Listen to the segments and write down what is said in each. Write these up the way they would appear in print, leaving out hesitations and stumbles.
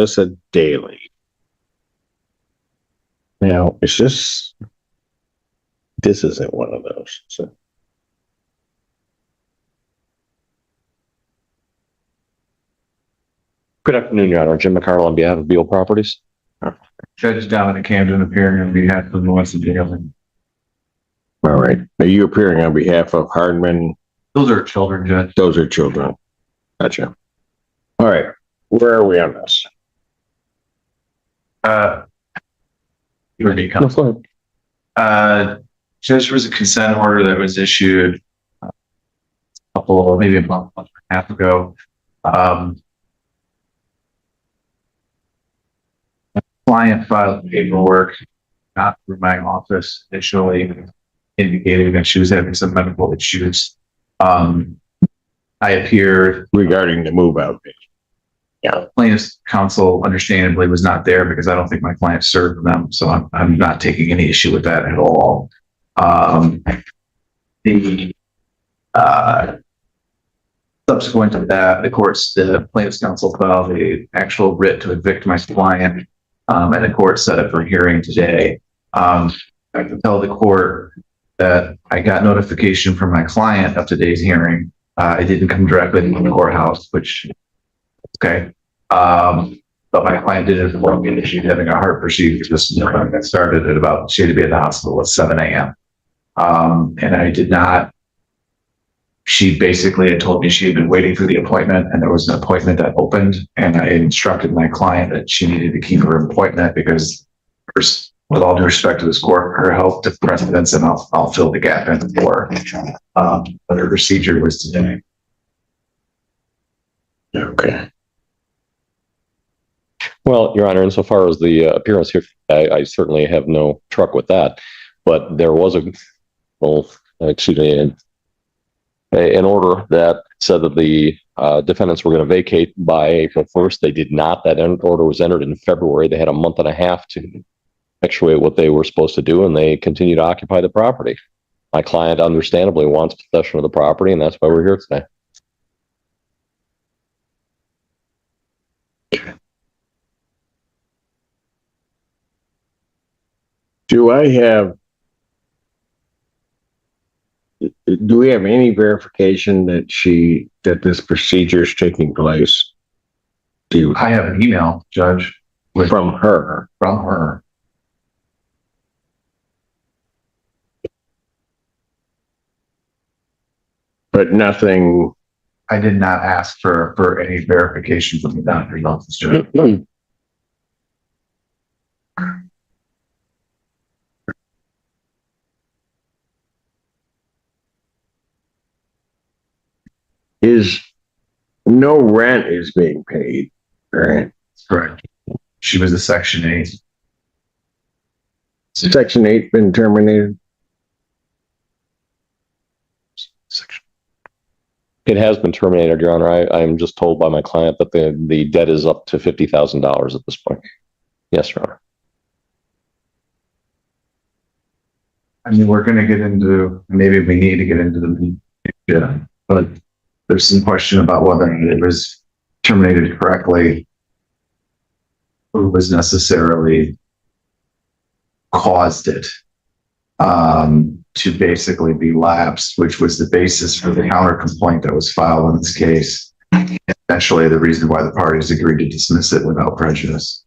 Melissa Daly. Now, it's just, this isn't one of those. So. Good afternoon, Your Honor. Jim McCarroll on behalf of Beal Properties. Judge Dominic Camden appearing on behalf of Melissa Daly. All right. Are you appearing on behalf of Hardman? Those are children, Judge. Those are children. Gotcha. All right. Where are we on this? Your name comes. No, Judge, there was a consent order that was issued maybe a month and a half ago. Client filed paperwork not through my office initially, indicating that she was having some medical issues. I appeared regarding the move out. Yeah, plaintiff's counsel understandably was not there because I don't think my client served them, so I'm not taking any issue with that at all. Subsequent to that, the plaintiff's counsel filed the actual writ to evict my client, and the court set it for hearing today. I can tell the court that I got notification from my client of today's hearing. It didn't come directly from the courthouse, which okay. But my client did inform me that she's having a heart procedure this morning that started at about, she had to be at the hospital at 7 a.m. And I did not, she basically had told me she had been waiting for the appointment and there was an appointment that opened, and I instructed my client that she needed to keep her appointment because, with all due respect to this court, her health took precedence, and I'll fill the gap in for her. But her procedure was today. Okay. Well, Your Honor, insofar as the appearance here, I certainly have no truck with that. But there was an order that said that the defendants were going to vacate by April 1st. They did not. That order was entered in February. They had a month and a half to effectuate what they were supposed to do, and they continue to occupy the property. My client understandably wants possession of the property, and that's why we're here today. Do we have any verification that this procedure is taking place? I have an email, Judge, from her. But nothing. I did not ask for any verification from the doctor's office, Judge. No rent is being paid, right? Correct. She was a Section 8. Section 8 been terminated? It has been terminated, Your Honor. I'm just told by my client that the debt is up to $50,000 at this point. Yes, Your Honor. I mean, we're going to get into, maybe we need to get into the, but there's some question about whether it was terminated correctly, who was necessarily caused it to basically be lapsed, which was the basis for the counter complaint that was filed in this case. Essentially, the reason why the parties agreed to dismiss it without prejudice.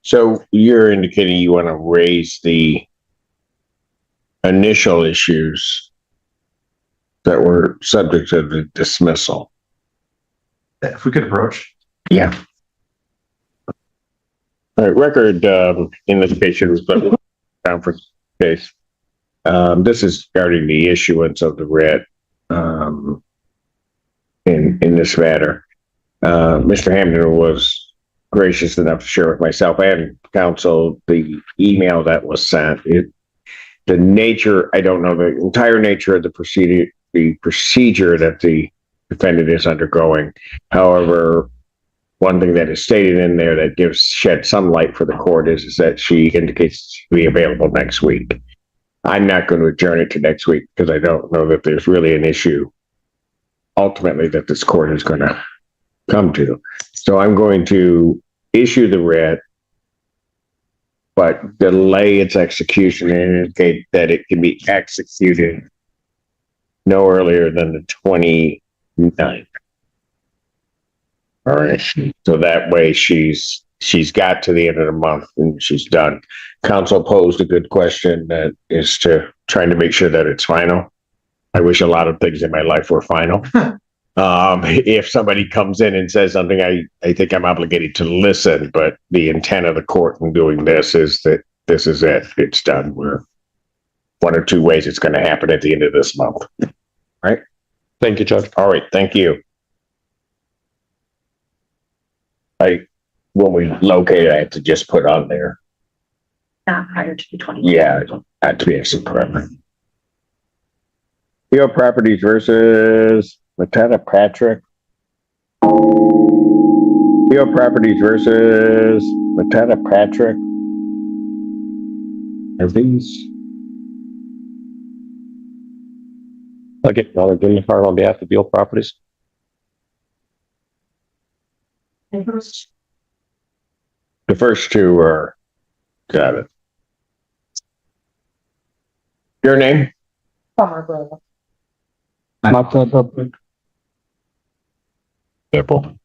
So you're indicating you want to raise the initial issues that were subject to the dismissal. If we could approach. Yeah. All right, record in this case was the conference case. This is regarding the issuance of the writ in this matter. Mr. Hamden was gracious enough to share with myself and counsel the email that was sent. The nature, I don't know the entire nature of the procedure that the defendant is undergoing. However, one thing that is stated in there that shed some light for the court is that she indicates to be available next week. I'm not going to adjourn it to next week because I don't know that there's really an issue ultimately that this court is going to come to. So I'm going to issue the writ, but delay its execution and indicate that it can be executed no earlier than the 29th. All right. So that way she's got to the end of the month and she's done. Council posed a good question that is to trying to make sure that it's final. I wish a lot of things in my life were final. If somebody comes in and says something, I think I'm obligated to listen, but the intent of the court in doing this is that this is it. It's done. We're one or two ways it's going to happen at the end of this month. Right? Thank you, Judge. All right. Thank you. When we locate it, I have to just put on there. Not prior to the 20th. Yeah, I have to be exit forever. Real Properties versus Matata Patrick. Real Properties versus Matata Patrick. Are these? Okay, I'll give the card on behalf of Beal Properties. The first two are, got it. Your name? Summer brother. Simple.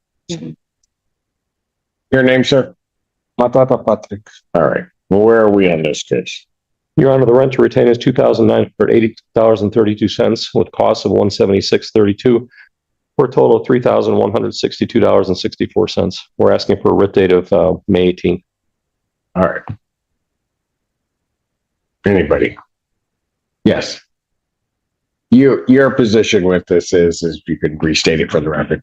Your name, sir? Matata Patrick. All right. Well, where are we on this case? Your Honor, the rent to retain is $2,980.32 with costs of $176.32 for a total of $3,162.64. We're asking for a writ date of May 18th. All right. Anybody? Yes. Your position with this is you can restate it for the record.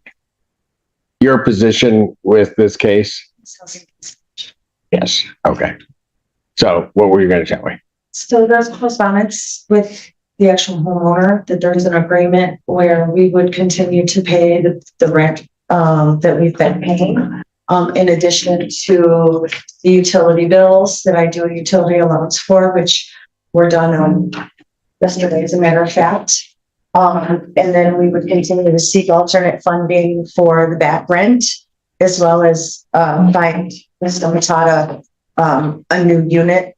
Your position with this case? Yes. Okay. So what were you going to tell me? So there's correspondence with the actual homeowner that there's an agreement where we would continue to pay the rent that we've been paying. In addition to the utility bills that I do a utility allowance for, which were done on yesterday, as a matter of fact. And then we would continue to seek alternate funding for the back rent, as well as find Mr. Matata a new unit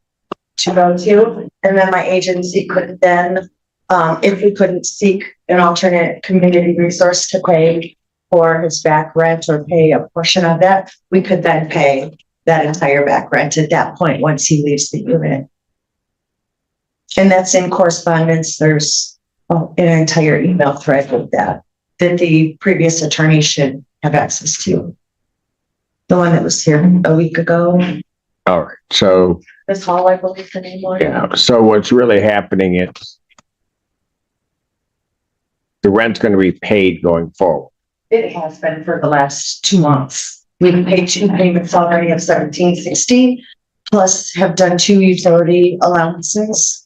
to go to. And then my agency could then, if we couldn't seek an alternate community resource to pay for his back rent or pay a portion of that, we could then pay that entire back rent at that point once he leaves the unit. And that's in correspondence. There's an entire email thread with that the previous attorney should have access to. The one that was here a week ago. All right. So That's all I believe the name was. yeah. So what's really happening is the rent's going to be paid going forward. It has been for the last 2 months. We've paid 2 payments already of $17.60, plus have done 2 utility allowances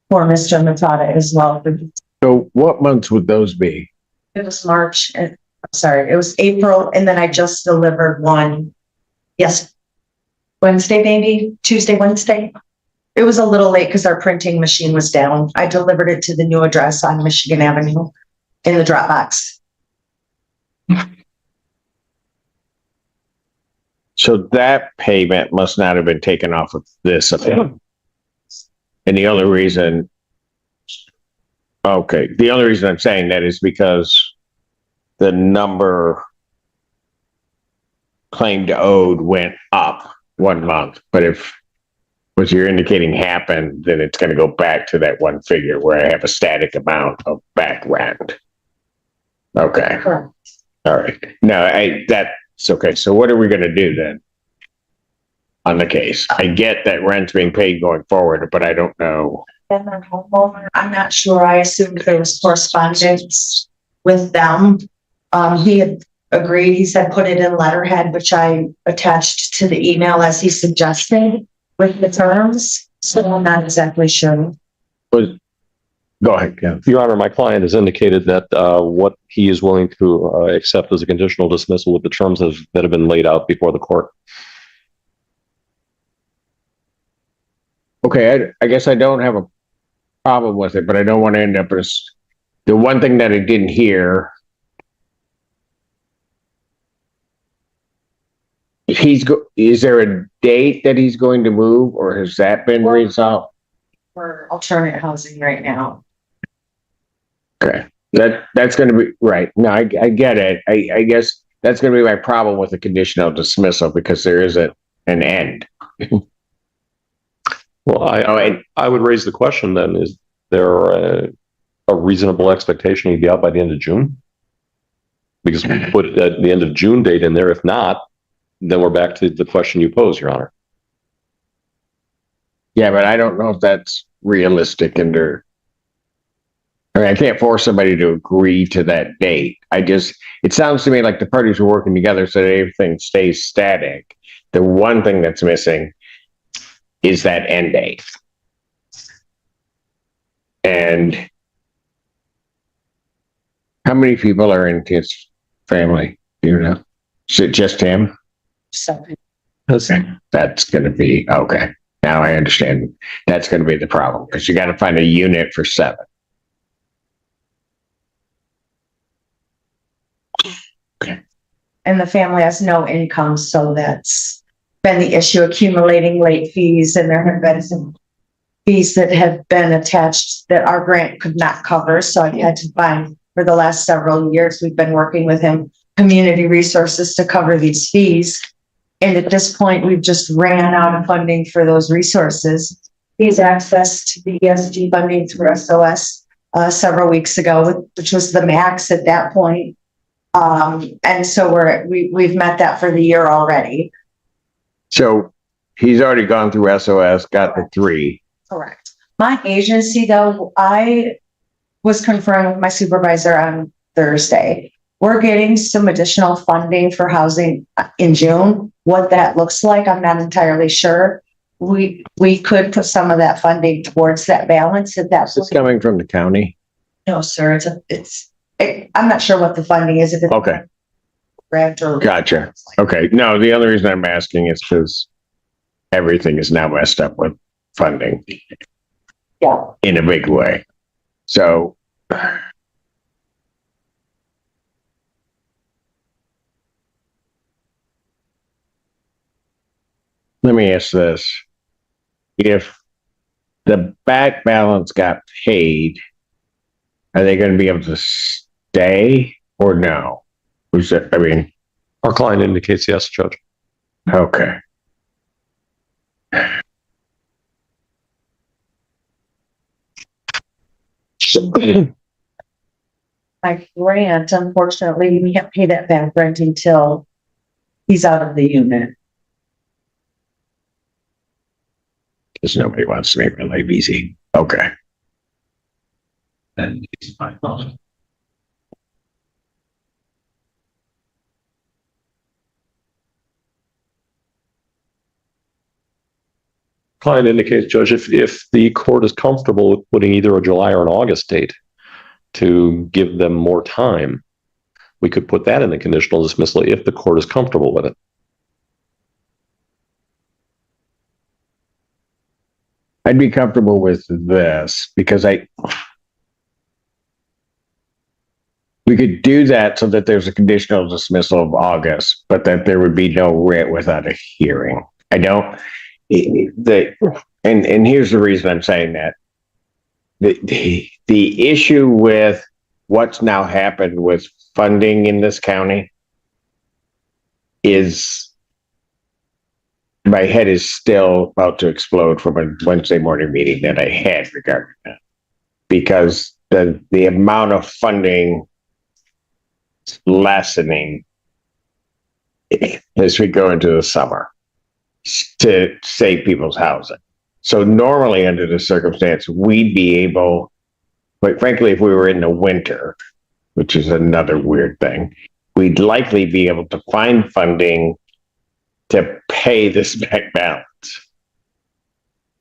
for Mr. Matata as well. So what months would those be? It was March, and I'm sorry, it was April, and then I just delivered one. Yes, Wednesday, maybe Tuesday, Wednesday. It was a little late because our printing machine was down. I delivered it to the new address on Michigan Avenue in the Dropbox. So that payment must not have been taken off of this account. And the only reason, okay, the only reason I'm saying that is because the number claimed owed went up 1 month. But if what you're indicating happened, then it's going to go back to that one figure where I have a static amount of back rent. Okay. Correct. All right. No, that's okay. So what are we going to do then on the case? I get that rent's being paid going forward, but I don't know. And then homeowner, I'm not sure. I assumed there was correspondence with them. He had agreed. He said, put it in letterhead, which I attached to the email as he suggested with the terms. So I'm not exactly sure. Go ahead, Ken. Your Honor, my client has indicated that what he is willing to accept as a conditional dismissal with the terms that have been laid out before the court. Okay, I guess I don't have a problem with it, but I don't want to end up as the one thing that I didn't hear Is there a date that he's going to move, or has that been resolved? For alternate housing right now. Okay, that's gonna be, right, no, I get it, I guess that's gonna be my problem with the conditional dismissal, because there isn't an end. Well, I would raise the question then, is there a reasonable expectation he'd be out by the end of June? Because we put the end of June date in there. If not, then we're back to the question you posed, Your Honor. Yeah, but I don't know if that's realistic under. I mean, I can't force somebody to agree to that date. It sounds to me like the parties are working together so that everything stays static. The one thing that's missing is that end date. And how many people are in his family? Do you know? Is it just him? So That's going to be, okay. Now I understand. That's going to be the problem, because you got to find a unit for 7. and the family has no income, so that's been the issue, accumulating late fees, and there have been some fees that have been attached that our grant could not cover, so I had to find, for the last several years, we've been working with him, community resources to cover these fees. And at this point, we've just ran out of funding for those resources. He's access to the ESG funding through SOS several weeks ago, which was the max at that point. And so we've met that for the year already. So he's already gone through SOS, got the 3. Correct. My agency, though, I was confirmed with my supervisor on Thursday. We're getting some additional funding for housing in June. What that looks like, I'm not entirely sure. We could put some of that funding towards that balance at that Is this point. coming from the county? No, sir, I'm not sure what the funding is. If it's Okay. grant or. Gotcha. Okay. No, the only reason I'm asking is because everything is now messed up with funding. Yeah. In a big way. So. Let me ask this. If the back balance got paid, are they going to be able to stay or no? I mean, Our client indicates yes, Judge. okay. My grant, unfortunately, we can't pay that back rent until he's out of the unit. Because nobody wants to make my life easy. Okay. Then it's my fault. Client indicates, Judge, if the court is comfortable with putting either a July or an August date to give them more time, we could put that in the conditional dismissal if the court is comfortable with it. I'd be comfortable with this because we could do that so that there's a conditional dismissal of August, but that there would be no writ without a hearing. I don't, and here's the reason I'm saying that. The issue with what's now happened with funding in this county is my head is still about to explode from a Wednesday morning meeting that I had regarding that. Because the amount of funding lessening as we go into the summer to save people's housing. So normally under the circumstance, we'd be able, quite frankly, if we were in the winter, which is another weird thing, we'd likely be able to find funding to pay this back balance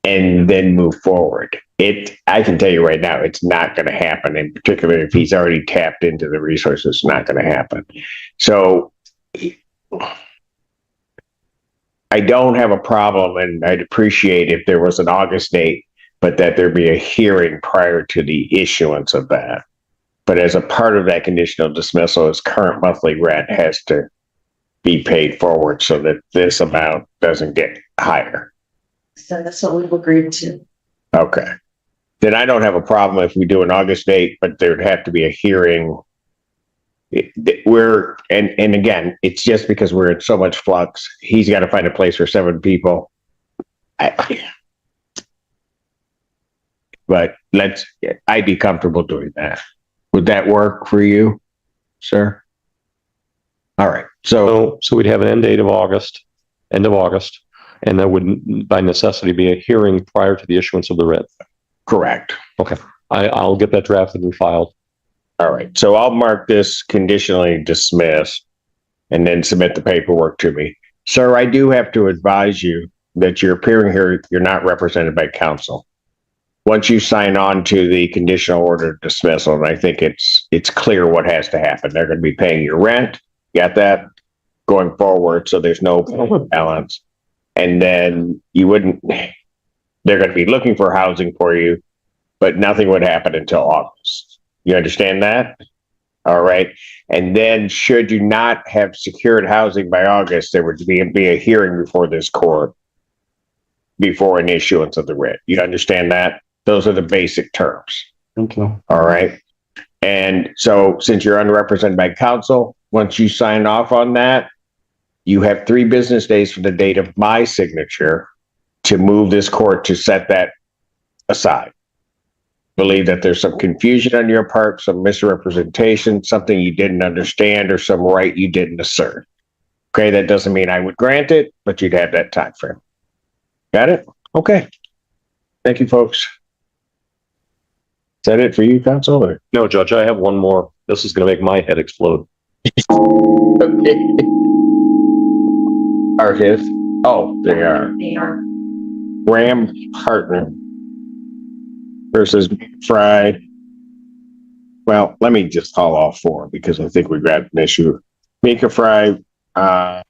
and then move forward. I can tell you right now, it's not going to happen. In particular, if he's already tapped into the resources, it's not going to happen. So I don't have a problem, and I'd appreciate if there was an August date, but that there be a hearing prior to the issuance of that. But as a part of that conditional dismissal, his current monthly rent has to be paid forward so that this amount doesn't get higher. So that's what we've agreed to. Okay. Then I don't have a problem if we do an August date, but there'd have to be a hearing. And again, it's just because we're in so much flux. He's got to find a place for 7 people. But I'd be comfortable doing that. Would that work for you, sir? All right. So So we'd have an end of August, and there would by necessity be a hearing prior to the issuance of the writ. correct. I'll get that drafted and filed. All right. So I'll mark this conditionally dismissed and then submit the paperwork to me. Sir, I do have to advise you that you're appearing here, you're not represented by counsel. Once you sign on to the conditional order dismissal, and I think it's clear what has to happen. They're going to be paying your rent. Got that going forward. So there's no balance. And then they're going to be looking for housing for you, but nothing would happen until August. You understand that? All right. And then should you not have secured housing by August, there would be a hearing before this court before an issuance of the writ. You understand that? Those are the basic terms. Thank you. All right. And so since you're unrepresented by counsel, once you sign off on that, you have 3 business days from the date of my signature to move this court to set that aside. Believe that there's some confusion on your part, some misrepresentation, something you didn't understand, or some right you didn't assert. Okay, that doesn't mean I would grant it, but you'd have that time frame. Got it? Okay. Thank you, folks. Is that it for you, counsel? Or? No, Judge, I have one more. This is going to make my head explode. Are his? Oh, they are. They are. Ram Partner versus Fry. Well, let me just call all 4 because I think we've got an issue. Mika Fry, Naja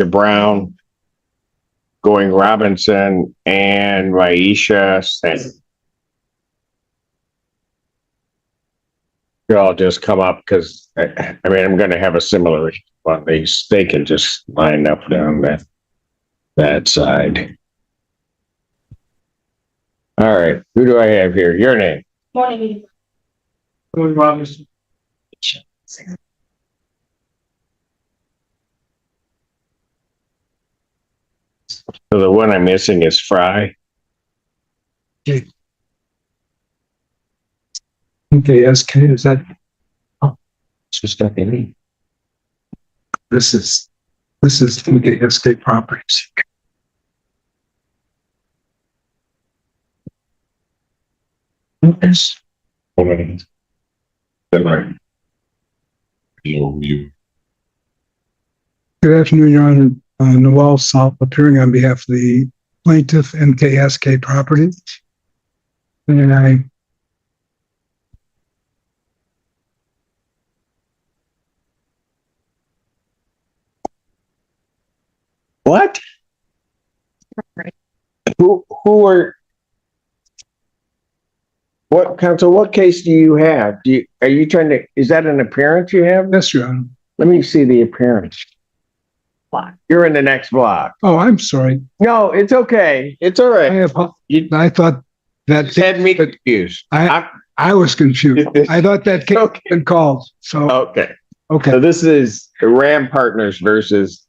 Brown, Going Robinson, and Raisha Sen. You all just come up because I'm going to have a similar one. They can just line up down that side. All right. Who do I have here? Your name. Morning. Robinson. So the one I'm missing is Fry. Okay, SK, is that, It's just got any. this is okay, SK Properties. Yes. Good afternoon, Your Honor. Noel South appearing on behalf of the plaintiff NKSK Properties. And What? Who are? What counsel? What case do you have? Are you trying to? Is that an appearance you have? yes, Your Honor. Let me see the appearance. You're in the next block. Oh, I'm sorry. No, it's okay. It's all right. I thought that Just had me confused. I was confused. I thought that case had been called. So, Okay. So okay. this is Ram Partners versus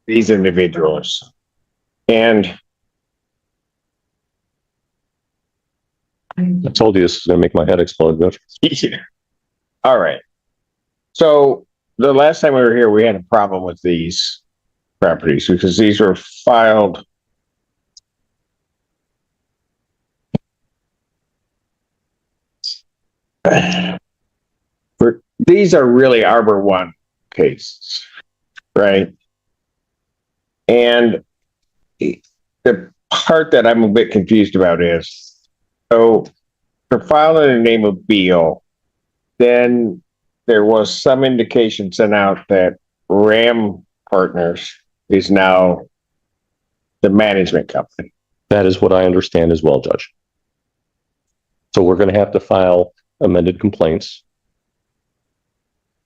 these individuals. And I told you this is going to make my head explode, Judge. all right. So the last time we were here, we had a problem with these properties because these were filed. These are really Arbor One cases, right? And the part that I'm a bit confused about is, so for filing in the name of Beal, then there was some indication sent out that Ram Partners is now the management company. That is what I understand as well, Judge. So we're going to have to file amended complaints.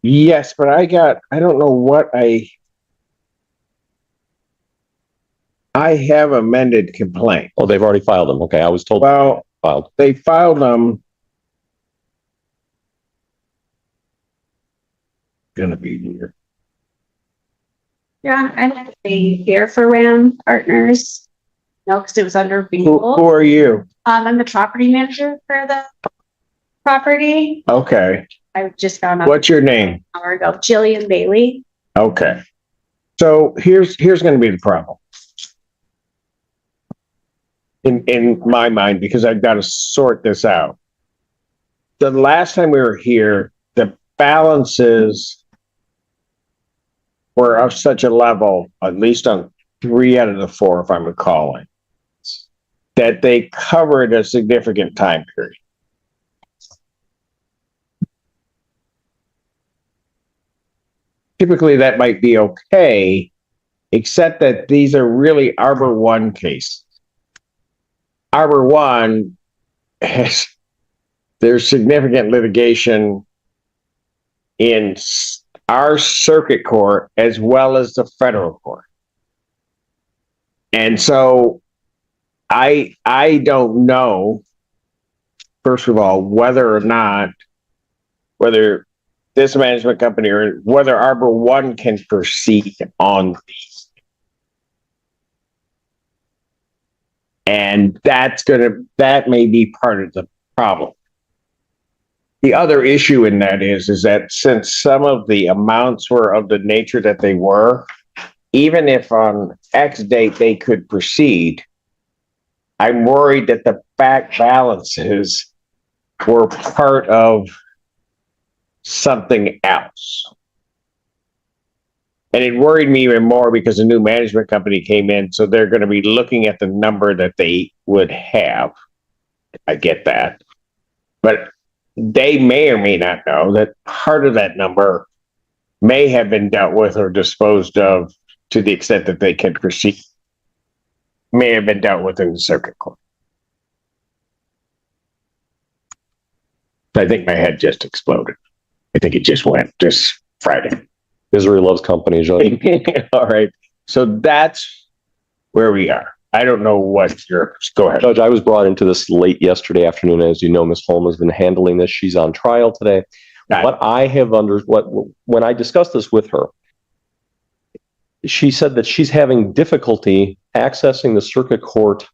Yes, but I don't know what I have amended complaint. Oh, they've already filed them. Okay, I was told Well, filed. they filed them. Gonna be here. Yeah, I'm actually here for Ram Partners. No, because it was under Who Beagle. are you? I'm the property manager for the property. Okay. I just found out What's your name? an hour ago. Jillian Bailey. Okay. So here's gonna be the problem. In my mind, because I've got to sort this out. The last time we were here, the balances were of such a level, at least on 3 out of the 4, if I'm recalling, that they covered a significant time period. Typically, that might be okay, except that these are really Arbor One cases. Arbor One has, there's significant litigation in our circuit court as well as the federal court. And so I don't know, first of all, whether this management company or whether Arbor One can proceed on these. And that may be part of the problem. The other issue in that is that since some of the amounts were of the nature that they were, even if on X date they could proceed, I'm worried that the back balances were part of something else. And it worried me even more because a new management company came in, so they're going to be looking at the number that they would have. I get that. But they may or may not know that part of that number may have been dealt with or disposed of to the extent that they can proceed. May have been dealt with in the circuit court. I think my head just exploded. I think it just went just Friday. Misery loves company, Judge. All right. So that's where we are. I don't know what go ahead. Judge, I was brought into this late yesterday afternoon. As you know, Ms. Holm has been handling this. She's on trial today. Right. When I discussed this with her, she said that she's having difficulty accessing the circuit court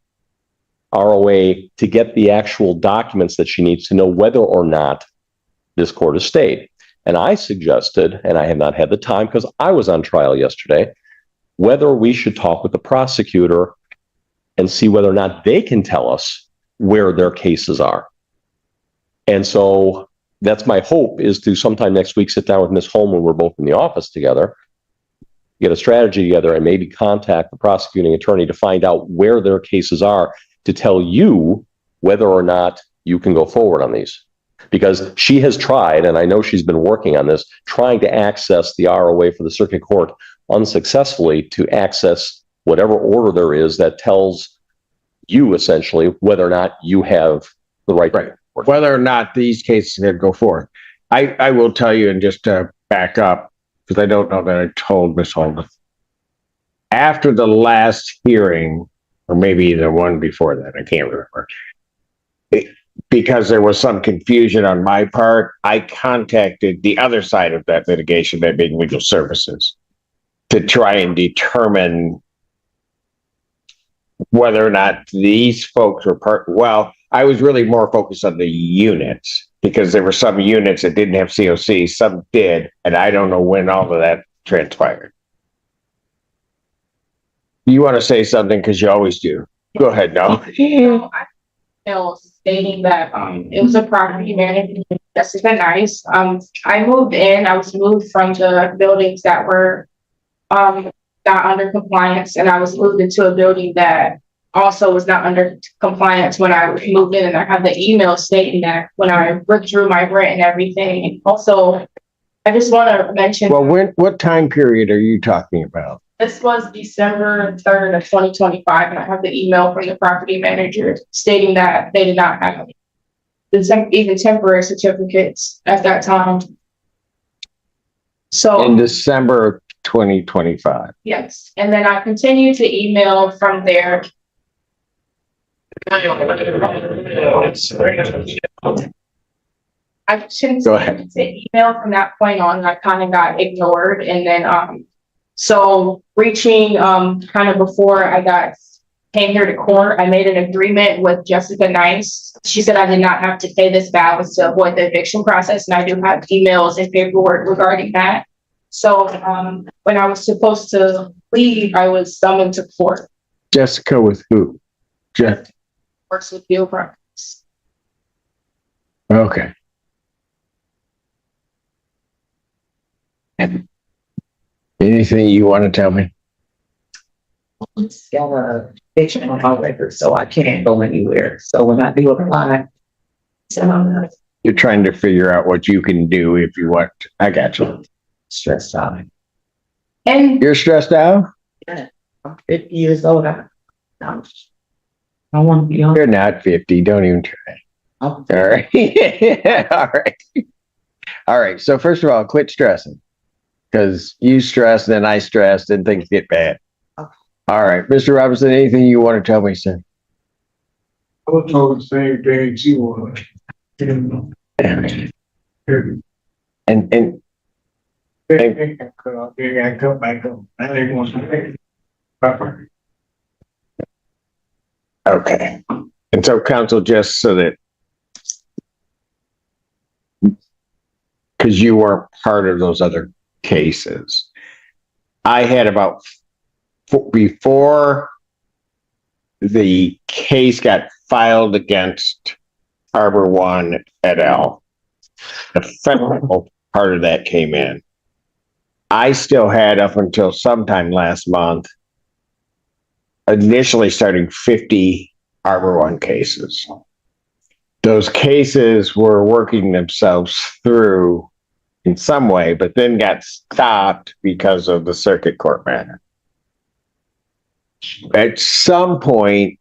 ROA to get the actual documents that she needs to know whether or not this court has stayed. And I suggested, and I have not had the time because I was on trial yesterday, whether we should talk with the prosecutor and see whether or not they can tell us where their cases are. And so that's my hope, is to sometime next week sit down with Ms. Holm when we're both in the office together, get a strategy together, and maybe contact the prosecuting attorney to find out where their cases are, to tell you whether or not you can go forward on these. Because she has tried, and I know she's been working on this, trying to access the ROA for the circuit court unsuccessfully, to access whatever order there is that tells you essentially whether or not you have the right. Whether or not these cases can go forward. I will tell you, and just to back up, because I don't know that I told Ms. Holden. After the last hearing, or maybe the one before that, I can't remember. Because there was some confusion on my part, I contacted the other side of that litigation, that being legal services, to try and determine whether or not these folks were well, I was really more focused on the units, because there were some units that didn't have COC, some did, and I don't know when all of that transpired. You want to say something, because you always do. Go ahead, no. Stating that it was a property management. That's been nice. I moved in. I was moved from the buildings that were not under compliance, and I was moved into a building that also was not under compliance when I moved in. And I have the email stating that when I withdrew my rent and everything. Also, I just want to mention. Well, what time period are you talking about? This was December 3rd of 2025, and I have the email from the property manager stating that they did not have even temporary certificates at that time. So. In December of 2025. Yes, and then I continue to email from there. I shouldn't Go ahead. say email from that point on. I kind of got ignored, and then so reaching kind of before came here to court, I made an agreement with Jessica Nice. She said I did not have to pay this balance to avoid the eviction process, and I do have emails and paperwork regarding that. So when I was supposed to leave, I was summoned to court. Jessica with who? Jeff. Works with Bill Properties. Okay. Anything you want to tell me? It's got a eviction on my record, so I can't go anywhere. So when I do apply, so I'm You're trying to figure out what you can do if you want. I got you. stressed out. And You're stressed out? I'm 50 years old. I want to be on. You're not 50. Don't even try. All right. All right. All right. So first of all, quit stressing. Because you stress, then I stress, then things get bad. Okay. All right. Mr. Robinson, anything you want to tell me, sir? I was told the same thing she was. And They gotta come back up. I didn't want to. okay. And so counsel, just so that, because you weren't part of those other cases, I had about before the case got filed against Harbor One et al., the federal part of that came in. I still had up until sometime last month, initially starting 50 Harbor One cases. Those cases were working themselves through in some way, but then got stopped because of the circuit court matter. At some point,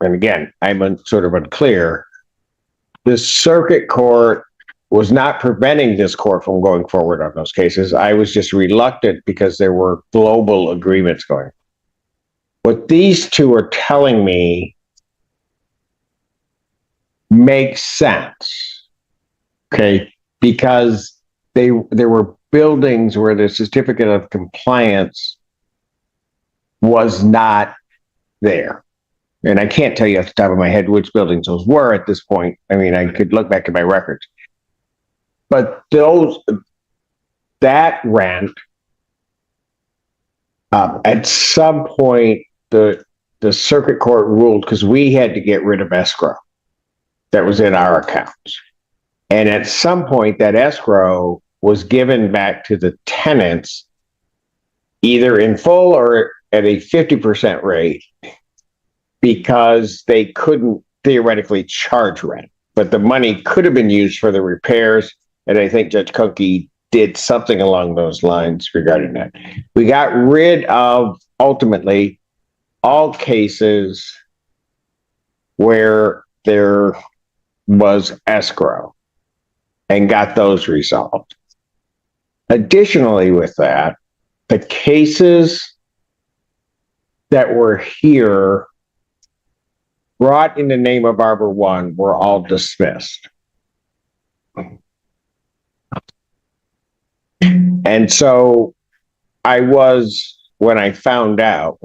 and again, I'm sort of unclear, the circuit court was not preventing this court from going forward on those cases. I was just reluctant because there were global agreements going. What these two are telling me makes sense, okay? Because there were buildings where the certificate of compliance was not there. And I can't tell you off the top of my head which buildings those were at this point. I mean, I could look back at my records. But that rent, at some point, the circuit court ruled, because we had to get rid of escrow that was in our accounts. And at some point, that escrow was given back to the tenants, either in full or at a 50% rate, because they couldn't theoretically charge rent. But the money could have been used for the repairs. And I think Judge Kunke did something along those lines regarding that. We got rid of, ultimately, all cases where there was escrow and got those resolved. Additionally, with that, the cases that were here brought in the name of Harbor One were all dismissed. And so I was, when I found out,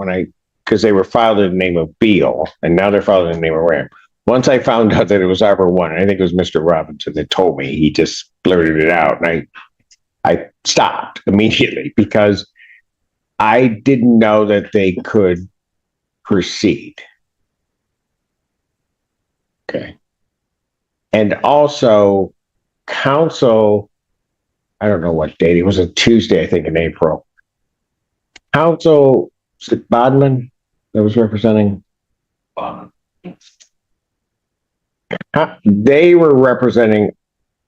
because they were filed in the name of Beal, and now they're filed in the name of Ram. Once I found out that it was Harbor One, I think it was Mr. Robinson that told me, he just blurted it out, and I stopped immediately because I didn't know that they could proceed. Okay. And also, counsel, I don't know what date, it was a Tuesday, I think, in April. Counsel, was it Bodman that was representing? They were representing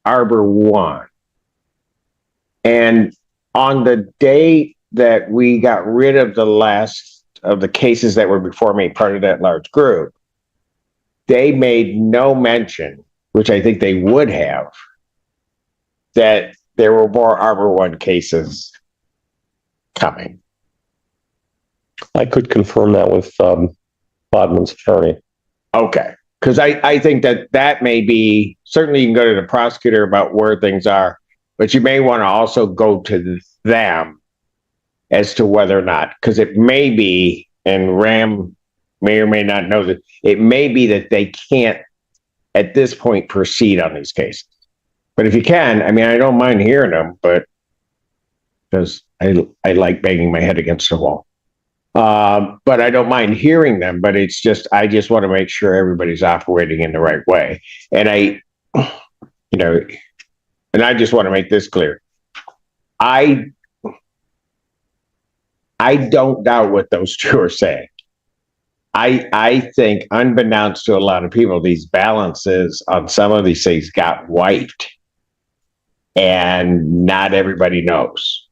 Harbor One. And on the date that we got rid of the last of the cases that were before me, part of that large group, they made no mention, which I think they would have, that there were more Arbor One cases coming. I could confirm that with, Bodman's attorney. Okay, because I think that may be, certainly you can go to the prosecutor about where things are, but you may want to also go to them as to whether or not, because it may be, and Ram may or may not know that, it may be that they can't at this point proceed on these cases. But if you can, I mean, I don't mind hearing them, but because I like banging my head against the wall. But I don't mind hearing them, but it's just, I just want to make sure everybody's operating in the right way. And and I just want to make this clear. I don't doubt what those two are saying. I think, unbeknownst to a lot of people, these balances on some of these things got wiped. And not everybody knows.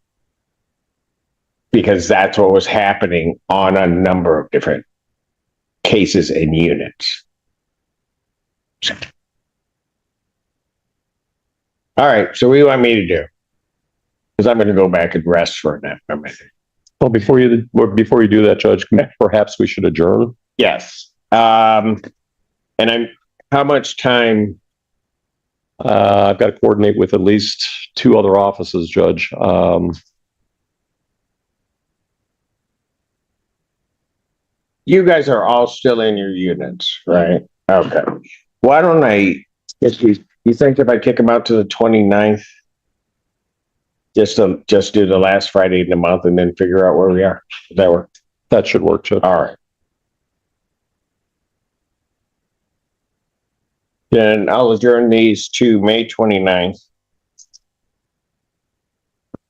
Because that's what was happening on a number of different cases and units. All right, so what do you want me to do? Because I'm going to go back and rest for a minute. Well, before you do that, Judge, perhaps we should adjourn. Yes. And how much time? I've got to coordinate with at least 2 other offices, Judge. You guys are all still in your units, right? Okay. Why don't if you think if I kick them out to the 29th, just do the last Friday in the month and then figure out where we are? Does that work? That should work, Judge. All right. Then I'll adjourn these to May 29th,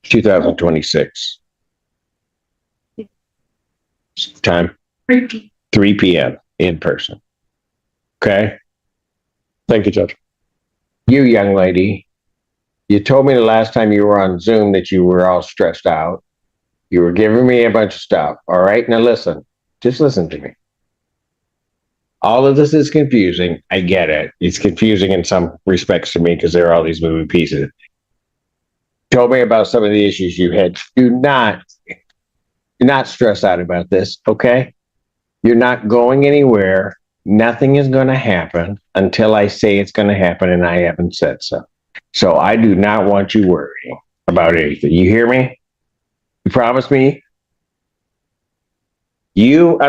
2026. Time? 3 p.m. in person. Okay? Thank you, Judge. You, young lady, you told me the last time you were on Zoom that you were all stressed out. You were giving me a bunch of stuff. All right? Now listen. Just listen to me. All of this is confusing. I get it. It's confusing in some respects to me because there are all these moving pieces. Told me about some of the issues you had. Do not stress out about this, okay? You're not going anywhere. Nothing is going to happen until I say it's going to happen, and I haven't said so. So I do not want you worrying about anything. You hear me? You promise me? I don't